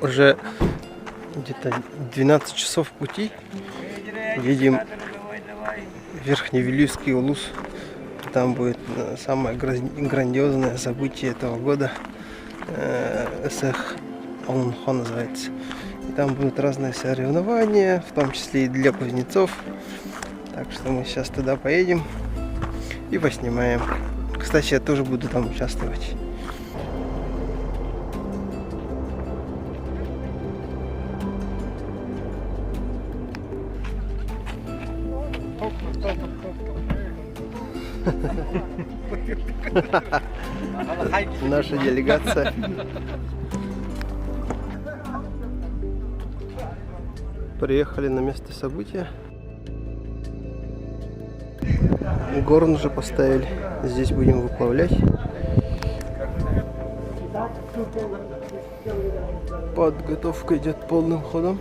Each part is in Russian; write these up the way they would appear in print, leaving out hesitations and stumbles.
Уже где-то 12 часов пути. Едем в Верхневилюйский улус. Там будет самое грандиозное событие этого года. Эсэх Олунхо называется. И там будут разные соревнования, в том числе и для кузнецов. Так что мы сейчас туда поедем и поснимаем. Кстати, я тоже буду там участвовать. Наша делегация. Приехали на место события. Горн уже поставили. Здесь будем выплавлять. Подготовка идет полным ходом.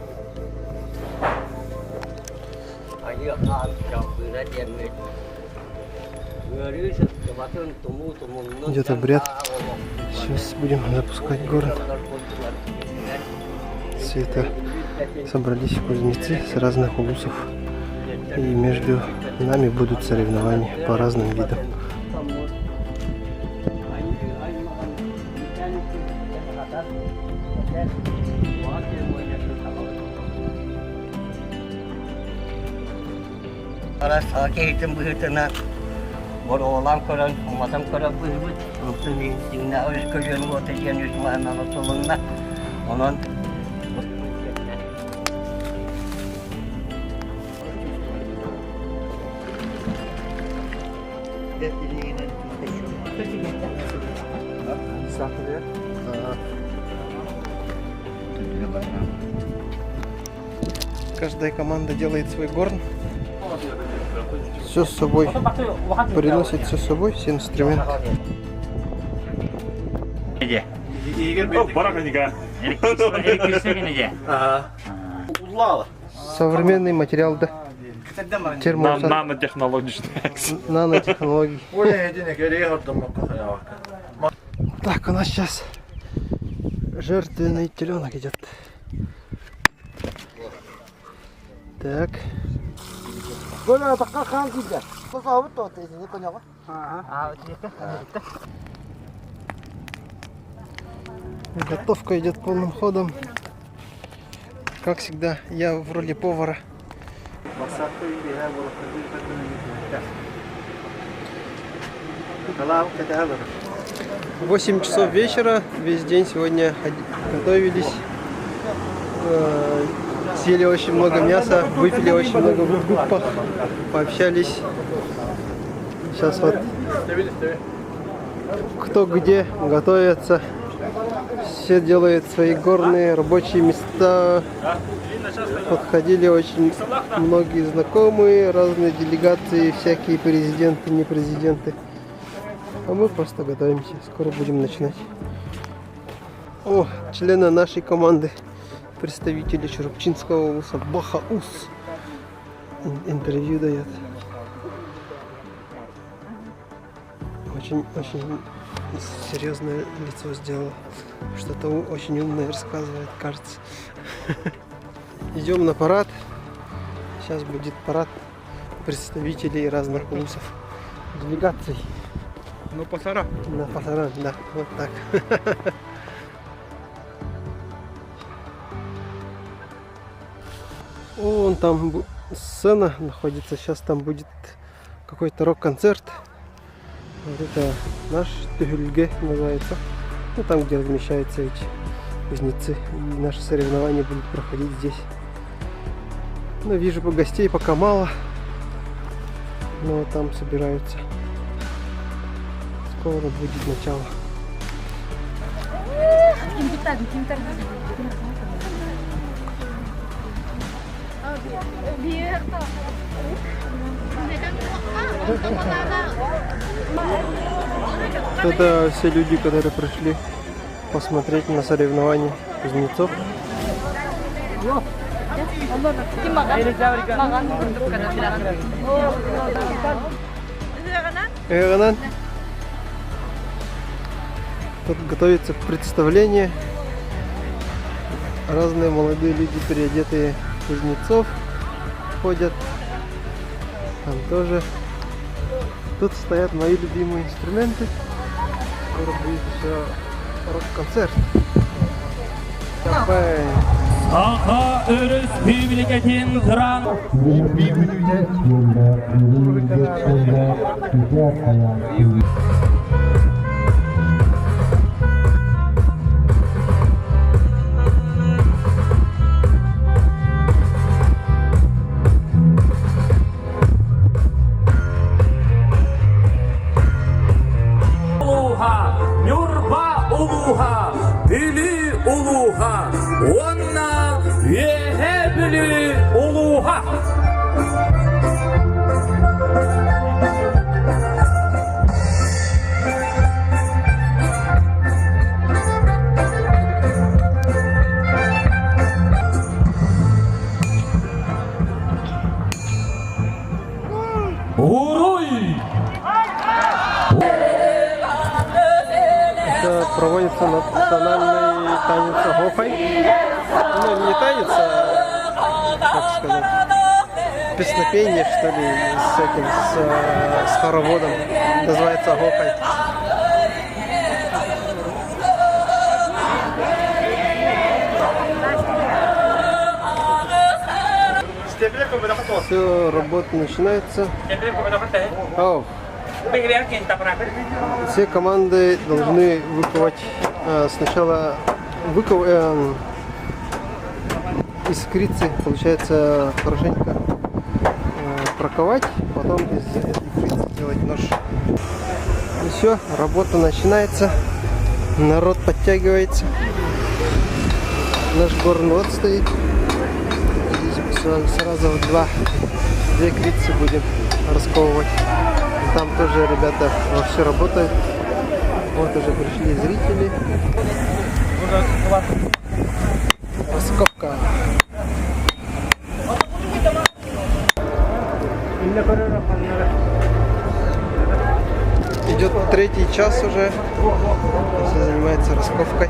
Идет обряд. Сейчас будем запускать горн. Все это собрались кузнецы с разных улусов. И между нами будут соревнования по разным видам. Olan koran, olmasam koran buyurdu. Unuttum dinle, o körüyorum, o tecrübenin yüzünden solunda. Onun Каждая команда делает свой горн. Все с собой. Приносит все с собой, все инструменты. Современный материал, да. Нанотехнологии. Так, у нас сейчас жертвенный теленок идет. Так. Готовка идет полным ходом. Как всегда, я в роли повара. 8 часов вечера, весь день сегодня готовились. Съели очень много мяса, выпили очень много в группах, пообщались. Сейчас вот кто где готовится, все делают свои горные рабочие места. Подходили очень многие знакомые, разные делегации, всякие президенты, не президенты. А мы просто готовимся, скоро будем начинать. О, члены нашей команды. Представители Чурупчинского улуса Баха-Ус интервью дает. Очень серьезное лицо сделал. Что-то очень умное рассказывает, кажется. Идем на парад. Сейчас будет парад представителей разных улусов, делегаций. Ну, пасара. На пасара, да, вот так. Вон там сцена находится, сейчас там будет какой-то рок-концерт. Вот это наш Тюгюльге называется. Ну там, где размещаются эти кузнецы. И наши соревнования будут проходить здесь. Ну, вижу, гостей пока мало. Но там собираются. Скоро будет начало. Это все люди, которые пришли посмотреть на соревнования кузнецов. Тут готовится представление. Разные молодые люди, переодетые в кузнецов, ходят. Там тоже. Тут стоят мои любимые инструменты. Скоро будет еще рок-концерт. Кафе. Saha Örüs Memleketin Kıran Uluha, Nurba Uluha, Bili Uluha, Onna Yehebli Uluha. Уруй! Это проводится национальный танец Агохай. Ну, не танец, а, как сказать, песнопение, что ли, с этим, с хороводом. Называется Агохай. Все, работа начинается. Ау. Все команды должны выковать сначала искрицы, получается, хорошенько проковать, потом из этой искрицы сделать нож. И все, работа начинается, народ подтягивается. Наш горнод стоит. Здесь сразу две крицы будем расковывать. Там тоже ребята все работают. Вот уже пришли зрители. Расковка. Идет 3-й час уже. Все занимается расковкой.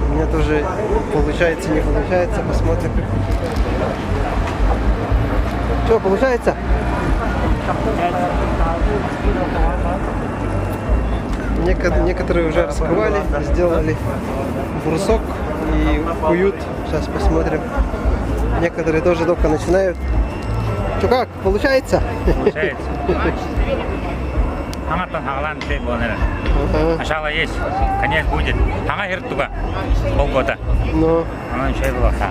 У меня тоже получается, не получается. Посмотрим. Что, получается? Некоторые уже расковали, сделали брусок и куют. Сейчас посмотрим. Некоторые тоже только начинают. Что, как? Получается? Получается. Хангаттан хагалан тей болнер. Ашала есть, конец будет. Ханга хиртуга полгода. Ну. Анан шей болса.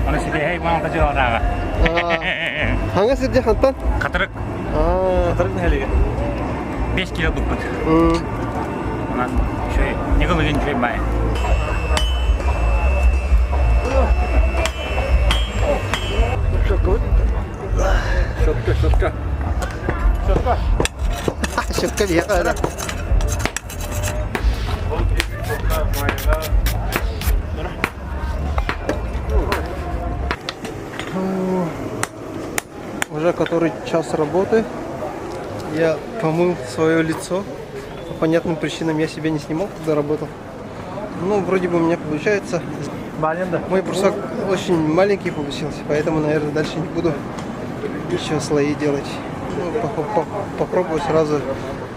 Аны себе хей ман кажырага. Ханга сирде хантан? Катырык. Катырык нелеге. 5 кило дуппут. Анан шей негылыгын шей бай. Щетка. Щетка века, да. Уже который час работы. Я помыл свое лицо. По понятным причинам я себя не снимал, когда работал. Ну, вроде бы у меня получается. Мой брусок очень маленький получился, поэтому, наверное, дальше не буду еще слои делать. Ну, попробую сразу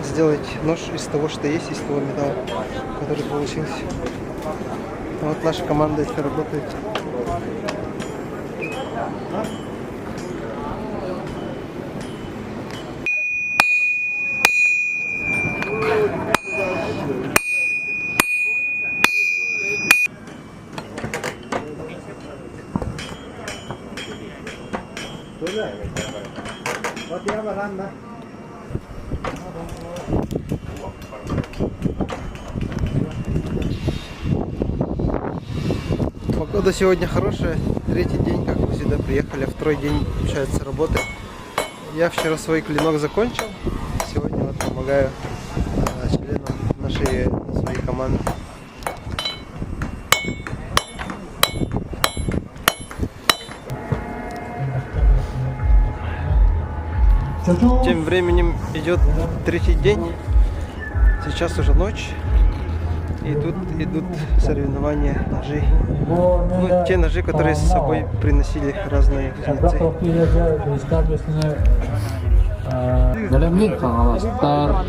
сделать нож из того, что есть, из того металла, который получился. Вот наша команда еще работает. Погода сегодня хорошая, 3-й день, как мы сюда приехали, а 2-й день, получается, работы. Я вчера свой клинок закончил, сегодня вот помогаю членам нашей своей команды. Тем временем идет 3-й день, сейчас уже ночь. И тут идут соревнования ножей. Ну, те ножи, которые с собой приносили разные кузнецы. Големлик стар.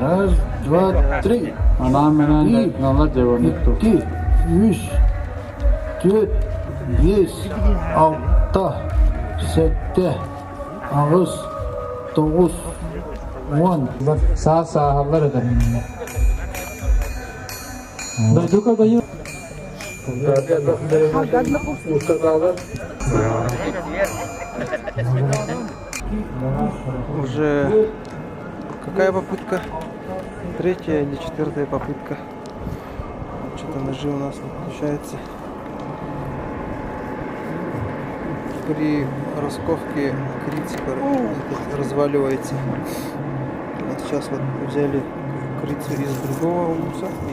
Раз, два, три. Она менен наладила никто. Ки, үш, төрт, беш, алты, жеті, ағыз, тоғыз, он. Сағалар еді. Дойдука дойу. Уже какая попытка? Третья или четвертая попытка. Что-то ножи у нас не получается. При расковке крицика разваливается. Вот сейчас вот взяли крицу из другого улуса, и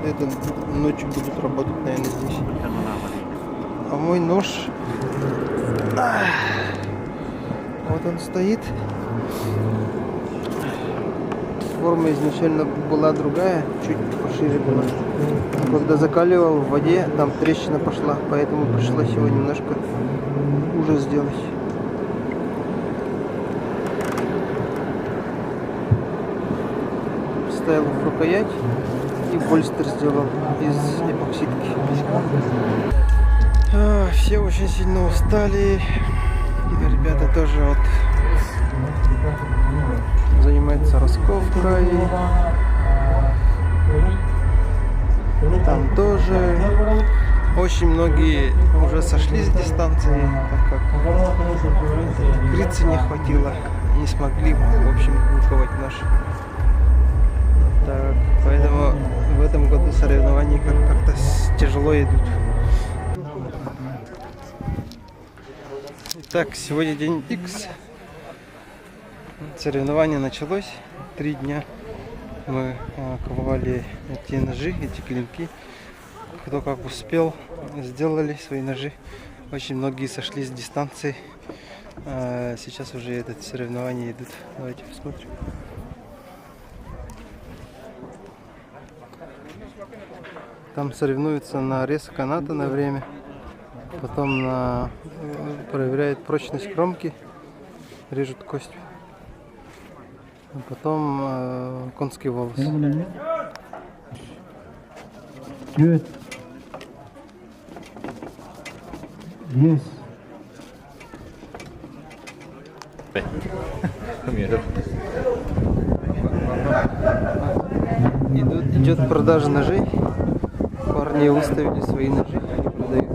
это ночью будут работать, наверное, здесь. А мой нож, вот он стоит. Форма изначально была другая, чуть пошире была. Когда закаливал в воде, там трещина пошла, поэтому пришлось его немножко уже сделать. Вставил в рукоять и больстер сделал из эпоксидки. Все очень сильно устали. Ребята тоже вот занимаются расковкой. Там тоже очень многие уже сошли с дистанции, так как крицы не хватило, не смогли, в общем, выковать нож. Так, поэтому в этом году соревнования как-то тяжело идут. Итак, сегодня день X. Соревнование началось. 3 дня мы ковали эти ножи, эти клинки. Кто как успел, сделали свои ножи. Очень многие сошли с дистанции. Сейчас уже это соревнования идут. Давайте посмотрим. Там соревнуются на рез каната на время. Потом проверяют прочность кромки. Режут кость. А потом конский волос. Есть. Идет продажа ножей. Парни выставили свои ножи, они продают.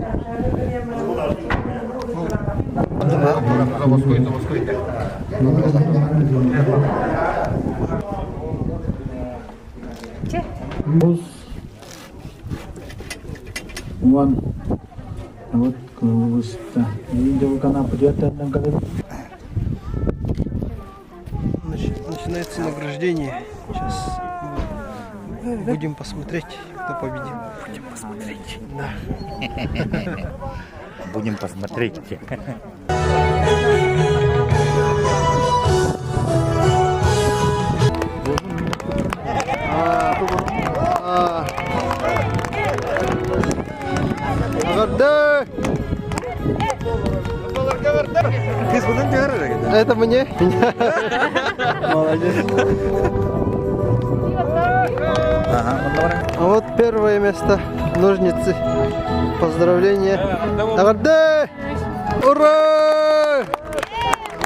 Вон. Вот круто. Видео канал придет на голове. Начинается награждение. Сейчас будем посмотреть, кто победил. Будем посмотреть. Да. Будем посмотреть. Это мне? Молодец. А вот первое место. Ножницы. Поздравления. Агарде! Ура!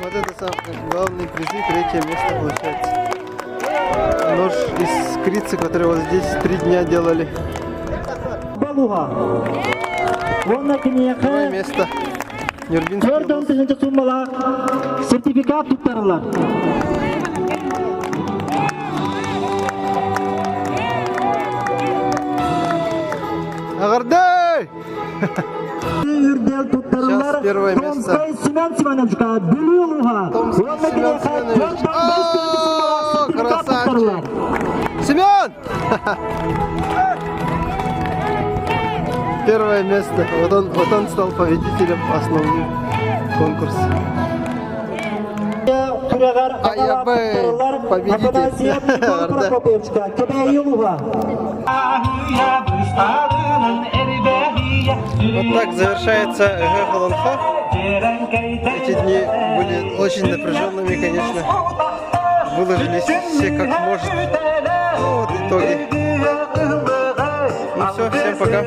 Вот это самый главный приз. 3-е место получается. Нож из крицы, который вот здесь 3 дня делали. Первое место. Сертификат туттарылар. Агардай! Сейчас первое место. Семен Семенович, О, красавчик! Семен! Первое место. Вот он стал победителем основного конкурса. А я бы победитель. Вот так завершается ЭГЭ Холонфа. Эти дни были очень напряженными, конечно. Выложились все как может. Ну вот итоги. Ну все, всем пока.